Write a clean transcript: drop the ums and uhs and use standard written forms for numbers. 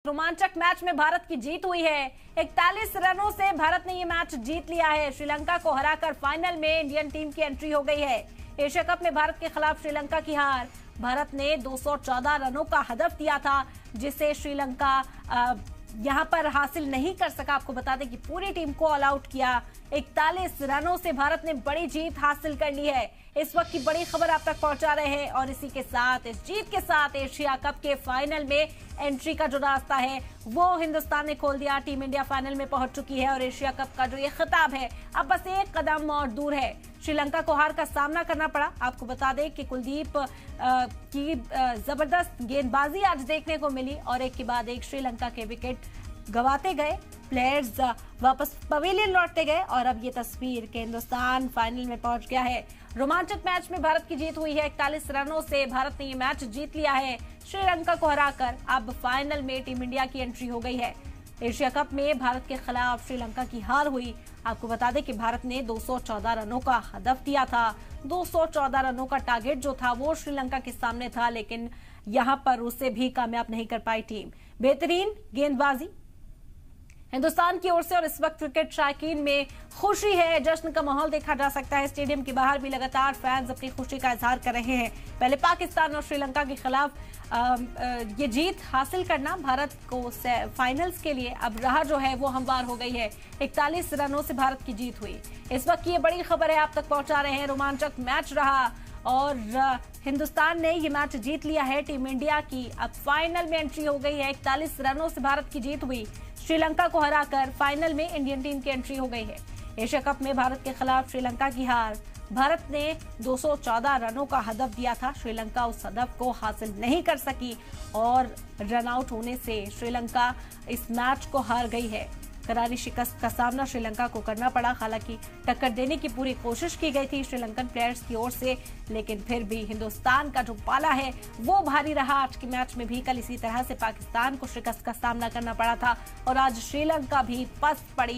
रोमांचक मैच में भारत की जीत हुई है। 41 रनों से भारत ने ये मैच जीत लिया है। श्रीलंका को हराकर फाइनल में इंडियन टीम की एंट्री हो गई है। एशिया कप में भारत के खिलाफ श्रीलंका की हार। भारत ने 214 रनों का हदफ दिया था, जिसे श्रीलंका यहां पर हासिल नहीं कर सका। आपको बता दें कि पूरी टीम को ऑल आउट किया। 41 रनों से भारत ने बड़ी जीत हासिल कर ली है। इस वक्त की बड़ी खबर आप तक पहुंचा रहे हैं और इसी के साथ, इस जीत के साथ एशिया कप के फाइनल में एंट्री का जो रास्ता है वो हिंदुस्तान ने खोल दिया। टीम इंडिया फाइनल में पहुंच चुकी है और एशिया कप का जो ये खिताब है अब बस एक कदम और दूर है। श्रीलंका को हार का सामना करना पड़ा। आपको बता दें कि कुलदीप की जबरदस्त गेंदबाजी आज देखने को मिली और एक के बाद एक श्रीलंका के विकेट गंवाते गए। प्लेयर्स वापस पवेलियन लौटते गए और अब ये तस्वीर कि हिंदुस्तान फाइनल में पहुंच गया है। रोमांचक मैच में भारत की जीत हुई है। 41 रनों से भारत ने ये मैच जीत लिया है। श्रीलंका को हराकर अब फाइनल में टीम इंडिया की एंट्री हो गई है। एशिया कप में भारत के खिलाफ श्रीलंका की हार हुई। आपको बता दें कि भारत ने 214 रनों का हदफ दिया था। 214 रनों का टारगेट जो था वो श्रीलंका के सामने था, लेकिन यहां पर उसे भी कामयाब नहीं कर पाई टीम। बेहतरीन गेंदबाजी हिंदुस्तान की ओर से और इस वक्त क्रिकेट शौकीन में खुशी है। जश्न का माहौल देखा जा सकता है। स्टेडियम के बाहर भी लगातार फैंस अपनी खुशी का इजहार कर रहे हैं। पहले पाकिस्तान और श्रीलंका के खिलाफ ये जीत हासिल करना भारत को फाइनल्स के लिए अब राह जो है वो हमवार हो गई है। 41 रनों से भारत की जीत हुई। इस वक्त ये बड़ी खबर है आप तक पहुंचा रहे हैं। रोमांचक मैच रहा और हिंदुस्तान ने ये मैच जीत लिया है। टीम इंडिया की अब फाइनल में एंट्री हो गई है। 41 रनों से भारत की जीत हुई। श्रीलंका को हराकर फाइनल में इंडियन टीम की एंट्री हो गई है। एशिया कप में भारत के खिलाफ श्रीलंका की हार। भारत ने 214 रनों का हदफ दिया था। श्रीलंका उस हदफ को हासिल नहीं कर सकी और रन आउट होने से श्रीलंका इस मैच को हार गई है। करारी शिकस्त का सामना श्रीलंका को करना पड़ा। हालांकि टक्कर देने की पूरी कोशिश की गई थी श्रीलंकन प्लेयर्स की ओर से, लेकिन फिर भी हिंदुस्तान का जो पाला है वो भारी रहा। आज के मैच में भी कल इसी तरह से पाकिस्तान को शिकस्त का सामना करना पड़ा था और आज श्रीलंका भी पस्त पड़ी।